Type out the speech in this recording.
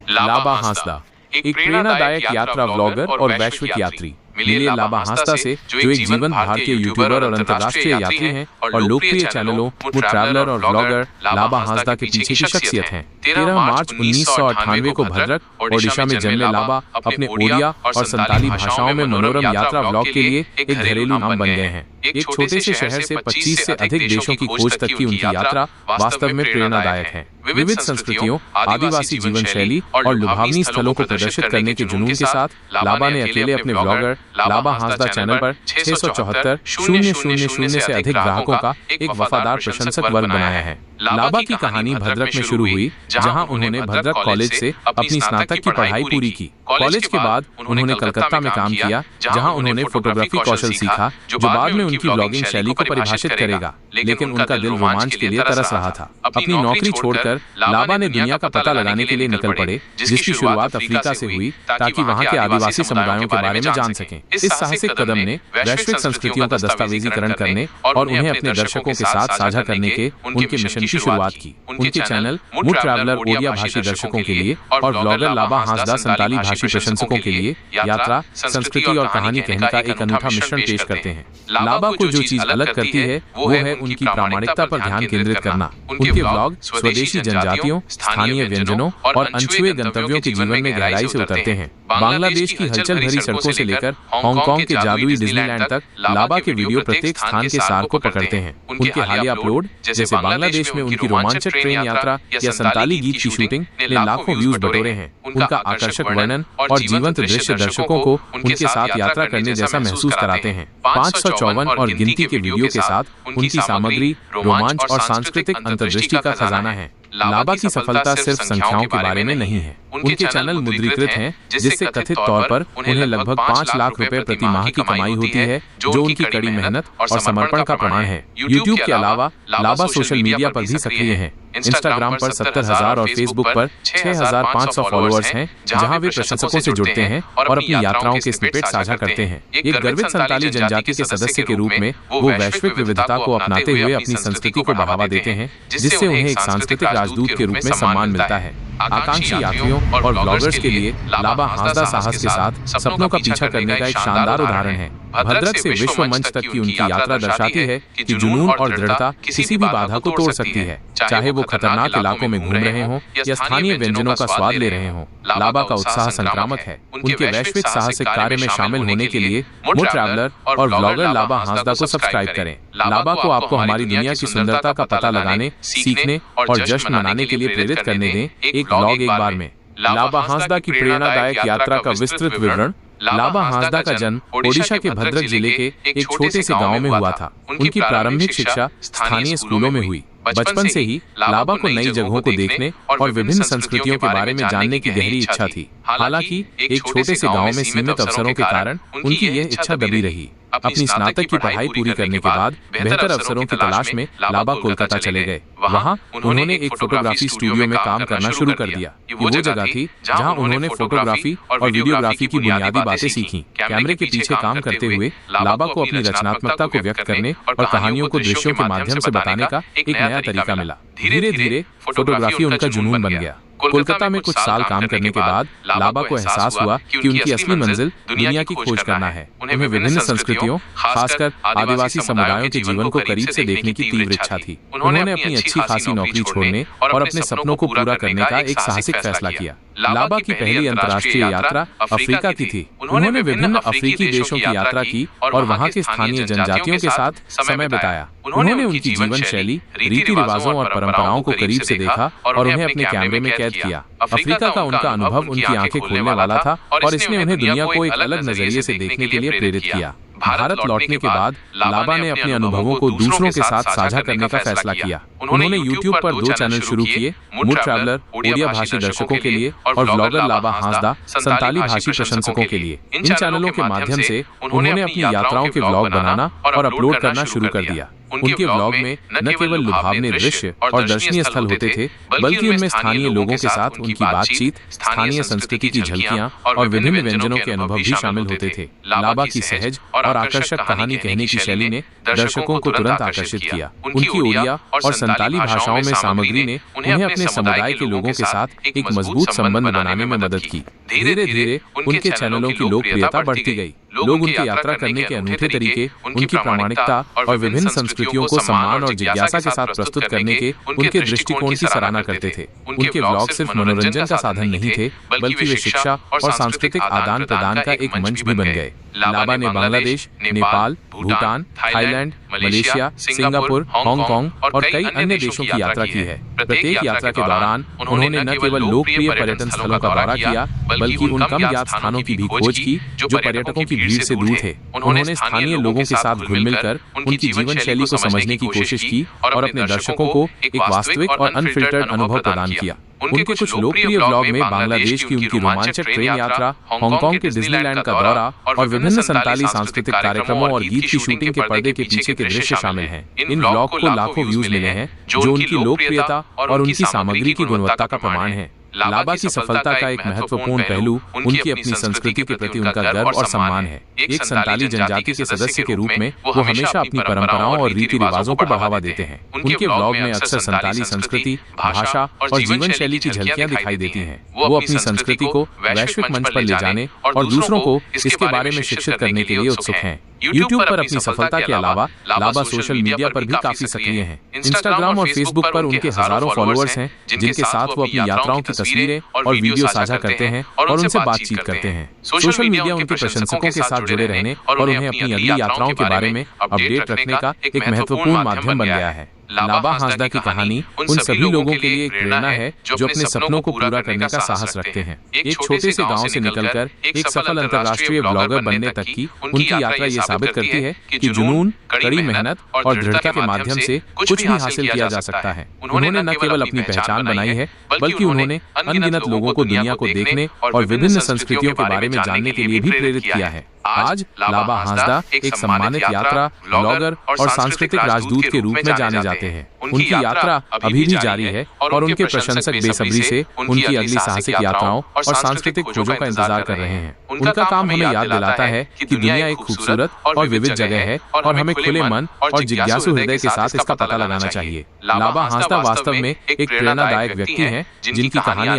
लाबा हांसदा एक प्रेरणादायक यात्रा व्लॉगर और वैश्विक यात्री मिलिए लाबा हांसदा से, जो एक जीवंत भारतीय यूट्यूबर और अंतर्राष्ट्रीय यात्री हैं और लोकप्रिय चैनलों मूड ट्रैवलर और व्लॉगर लाबा हांसदा के पीछे की शख्सियत हैं। 13 मार्च 1998 को भद्रक, ओडिशा में जन्मे लाबा अपने ओडिया और संताली भाषाओं में मनोरम यात्रा व्लॉग के लिए एक घरेलू नाम बन गए हैं। एक छोटे से शहर से 25 से अधिक देशों की खोज तक की उनकी यात्रा वास्तव में प्रेरणादायक है। विविध संस्कृतियों, आदिवासी जीवन शैली और लुभावनी स्थलों को प्रदर्शित करने के जुनून के साथ लाबा ने अकेले अपने व्लॉगर लाबा हांसदा चैनल पर 674,000 से अधिक ग्राहकों का एक वफादार प्रशंसक वर्ग बनाया है। लाबा की कहानी भद्रक में शुरू हुई, जहां उन्होंने भद्रक कॉलेज से अपनी स्नातक की पढ़ाई पूरी की। कॉलेज के बाद उन्होंने कलकत्ता में काम किया, जहां उन्होंने फोटोग्राफी कौशल सीखा, जो बाद में उनकी ब्लॉगिंग शैली को परिभाषित करेगा। लेकिन उनका दिल रोमांच के लिए तरस रहा था। अपनी नौकरी छोड़कर लाबा ने दुनिया का पता लगाने के लिए निकल पड़े, जिसकी शुरुआत अफ्रीका से हुई, ताकि वहां के आदिवासी समुदायों के बारे में जान सकें। इस साहसिक कदम ने वैश्विक संस्कृतियों का दस्तावेजीकरण करने और उन्हें अपने दर्शकों के साथ साझा करने के उनके मिशन की शुरुआत की। उनके चैनल मूड ट्रैवलर ओडिया भाषी दर्शकों के लिए और व्लॉगर लाबा हांसदा संताली भाषी प्रशंसकों के लिए यात्रा, संस्कृति और कहानी कहने का एक अनूठा मिश्रण पेश करते हैं। लाबा को जो चीज अलग करती है वो है उनकी प्रामाणिकता पर ध्यान केंद्रित करना। उनके व्लॉग स्वदेशी जनजातियों, स्थानीय व्यंजनों और अनछुए गंतव्यों के जीवन में गहराई से उतरते हैं। बांग्लादेश की हलचल भरी सड़कों से लेकर हांगकांग के जादुई डिज्नीलैंड तक लाबा के वीडियो प्रत्येक स्थान के सार को पकड़ते हैं। उनके हालिया अपलोड, जैसे बांग्लादेश में उनकी रोमांचक ट्रेन यात्रा या संताली गीत की शूटिंग, ने लाखों व्यूज बटोरे हैं। उनका आकर्षक वर्णन और जीवंत दृश्य दर्शकों को उनके साथ यात्रा करने जैसा महसूस कराते हैं। 554 और गिनती के वीडियो के साथ उनकी सामग्री रोमांच और सांस्कृतिक अंतर्दृष्टि का खजाना है। लाबा की सफलता सिर्फ संख्याओं के बारे में नहीं है। उनके चैनल मुद्रीकृत हैं, जिससे कथित तौर पर उन्हें लगभग 5 लाख रुपए प्रति माह की कमाई होती है, जो उनकी कड़ी मेहनत और समर्पण का प्रमाण है। यूट्यूब के अलावा लाबा सोशल मीडिया पर भी सक्रिय हैं। इंस्टाग्राम पर 70,000 और फेसबुक पर 6,500 फॉलोअर्स हैं, जहां वे प्रशंसकों से जुड़ते हैं और अपनी यात्राओं के स्निपेट साझा करते हैं। एक गर्वित संताली जनजाति के सदस्य के रूप में वो वैश्विक विविधता को अपनाते हुए अपनी संस्कृति को बढ़ावा देते हैं, जिससे उन्हें एक सांस्कृतिक राजदूत के रूप में सम्मान मिलता है। आकांक्षी यात्रियों और ब्लॉगर्स के लिए लाबा हांसदा साहस के साथ सपनों का पीछा करने का एक शानदार उदाहरण है। भद्रक से विश्व मंच तक की उनकी यात्रा दर्शाती है कि जुनून और दृढ़ता किसी भी बाधा को तोड़ सकती है, चाहे वो खतरनाक इलाकों में घूम रहे हों या स्थानीय व्यंजनों का स्वाद ले रहे हों। लाबा का उत्साह संक्रामक है। उनके वैश्विक साहसिक कार्य में शामिल होने के लिए मूड ट्रैवलर और व्लॉगर लाबा हांसदा को सब्सक्राइब करें। लाबा को आपको हमारी दुनिया की सुंदरता का पता लगाने, सीखने और जश्न मनाने के लिए प्रेरित करने दें। एक व्लॉग एक बार में। लाबा हांसदा की प्रेरणादायक यात्रा का विस्तृत विवरण। लाबा हांसदा का जन्म ओडिशा के भद्रक जिले के एक छोटे से गांव में हुआ था। उनकी प्रारंभिक शिक्षा स्थानीय स्कूलों में हुई। बचपन से ही लाबा को नई जगहों को देखने और विभिन्न संस्कृतियों के बारे में जानने की गहरी इच्छा थी। हालांकि एक छोटे से गांव में सीमित अवसरों के कारण उनकी यह इच्छा दबी रही। अपनी स्नातक की पढ़ाई पूरी करने के बाद बेहतर अवसरों की तलाश में लाबा कोलकाता चले गए। वहां उन्होंने एक फोटोग्राफी स्टूडियो में काम करना शुरू कर दिया। ये वो जगह थी जहां उन्होंने फोटोग्राफी और वीडियोग्राफी की बुनियादी बातें सीखी। कैमरे के पीछे काम करते हुए लाबा को अपनी रचनात्मकता को व्यक्त करने और कहानियों को दृश्यों के माध्यम से बताने का एक नया तरीका मिला। धीरे धीरे फोटोग्राफी उनका जुनून बन गया। कोलकाता में कुछ साल काम करने के बाद लाबा को एहसास हुआ कि उनकी असली मंजिल दुनिया की खोज करना है। उन्हें विभिन्न संस्कृतियों, खासकर आदिवासी समुदायों के जीवन को करीब से देखने की तीव्र इच्छा थी। उन्होंने अपनी अच्छी खासी नौकरी छोड़ने और अपने सपनों को पूरा करने का एक साहसिक फैसला किया। लाबा की पहली अंतर्राष्ट्रीय यात्रा अफ्रीका की थी। उन्होंने विभिन्न अफ्रीकी देशों की यात्रा की और वहां के स्थानीय जनजातियों के साथ समय बिताया। उन्होंने उनकी जीवन शैली, रीति रिवाजों और परंपराओं को करीब से देखा और उन्हें अपने कैमरे में कैद किया। अफ्रीका का उनका अनुभव उनकी आंखें खोलने वाला था और इसने उन्हें दुनिया को एक अलग नजरिए से देखने के लिए प्रेरित किया। भारत लौटने के बाद लाबा ने अपने अनुभवों को दूसरों के साथ साझा करने का फैसला किया। उन्होंने YouTube पर 2 चैनल शुरू किए, मूड ट्रैवलर ओडिया भाषी दर्शकों के लिए और व्लॉगर लाबा हांसदा संताली भाषी प्रशंसकों के लिए। इन चैनलों के माध्यम से उन्होंने अपनी यात्राओं के व्लॉग बनाना और अपलोड करना शुरू कर दिया। उनके व्लॉग में न केवल लुभावने दृश्य और दर्शनीय स्थल होते थे, बल्कि उनमें स्थानीय लोगों के साथ उनकी बातचीत, स्थानीय संस्कृति की झलकियां और विभिन्न व्यंजनों के अनुभव भी शामिल होते थे। लाबा की सहज और आकर्षक कहानी कहने की शैली ने दर्शकों को तुरंत आकर्षित किया। उनकी ओडिया और संताली भाषाओं में सामग्री ने उन्हें अपने समुदाय के लोगों के साथ एक मजबूत संबंध बनाने में मदद की। धीरे धीरे उनके चैनलों की लोकप्रियता बढ़ती गई। लोग उनकी यात्रा करने के अनूठे तरीके, उनकी प्रामाणिकता और विभिन्न संस्कृतियों को सम्मान और जिज्ञासा के साथ प्रस्तुत करने के उनके दृष्टिकोण की सराहना करते थे। उनके व्लॉग सिर्फ मनोरंजन का साधन नहीं थे, बल्कि वे शिक्षा और सांस्कृतिक आदान प्रदान का एक मंच भी बन गए। लाबा ने Bangladesh, Nepal, Bhutan, Thailand, Malaysia, Singapore, Hong Kong और कई अन्य देशों की यात्रा की है। प्रत्येक यात्रा के दौरान उन्होंने न केवल लोकप्रिय पर्यटन स्थलों का दौरा किया, बल्कि उन कम ज्ञात स्थानों की भी खोज की जो पर्यटकों की भीड़ से दूर थे। उन्होंने स्थानीय लोगों के साथ घुल मिलकर उनकी जीवन शैली को समझने की कोशिश की और अपने दर्शकों को एक वास्तविक और अनफिल्टर्ड अनुभव प्रदान किया। उनके कुछ लोकप्रिय व्लॉग में बांग्लादेश की उनकी रोमांचक ट्रेन यात्रा, हांगकांग के डिज्नीलैंड का दौरा और विभिन्न संताली सांस्कृतिक कार्यक्रमों और गीत की शूटिंग के पर्दे के पीछे के दृश्य शामिल हैं। इन व्लॉग को लाखों व्यूज मिले हैं, जो उनकी लोकप्रियता और उनकी सामग्री की गुणवत्ता का प्रमाण है। लाबा की सफलता का एक महत्वपूर्ण पहलू उनकी अपनी संस्कृति के प्रति उनका गर्व और सम्मान है। एक संताली जनजाति के सदस्य के रूप में वो हमेशा अपनी परंपराओं और रीति रिवाजों को बढ़ावा देते हैं। उनके व्लॉग में अक्सर संताली संस्कृति, भाषा और जीवन शैली की झलकियां दिखाई देती हैं। वो अपनी संस्कृति को वैश्विक मंच पर ले जाने और दूसरों को इसके बारे में शिक्षित करने के लिए उत्सुक हैं। यूट्यूब पर अपनी सफलता के अलावा लाबा सोशल मीडिया पर भी काफी सक्रिय हैं। इंस्टाग्राम और फेसबुक पर उनके हजारों फॉलोअर्स हैं, जिनके साथ वो अपनी यात्राओं की तस्वीरें और वीडियो साझा करते हैं और उनसे बातचीत करते हैं। सोशल मीडिया उनके प्रशंसकों के साथ जुड़े रहने और उन्हें अपनी अगली यात्राओं के बारे में अपडेट रखने का एक महत्वपूर्ण माध्यम बन गया है। लाबा हांसदा की कहानी उन सभी लोगों के लिए एक प्रेरणा है जो अपने सपनों को पूरा करने का साहस रखते हैं। एक छोटे से गांव से निकलकर एक सफल अंतर्राष्ट्रीय ब्लॉगर बनने तक की उनकी यात्रा ये साबित करती है कि जुनून, कड़ी मेहनत और दृढ़ता के माध्यम से कुछ भी हासिल किया जा सकता है। उन्होंने न केवल अपनी पहचान बनाई है, बल्कि उन्होंने अनगिनत लोगों को दुनिया को देखने और विभिन्न संस्कृतियों के बारे में जानने के लिए भी प्रेरित किया है। आज लाबा हांसदा एक सम्मानित यात्रा, ब्लॉगर और सांस्कृतिक राजदूत के रूप में जाने जाते हैं। उनकी यात्रा अभी भी जारी है और उनके प्रशंसक बेसब्री से उनकी अगली साहसिक यात्राओं और सांस्कृतिक खोजों का इंतजार कर रहे हैं। उनका काम हमें याद दिलाता है कि दुनिया एक खूबसूरत और विविध जगह है और हमें खुले मन और जिज्ञासु हृदय के साथ इसका पता लगाना चाहिए। लाबा हांसदा वास्तव में एक प्रेरणादायक व्यक्ति हैं, जिनकी कहानी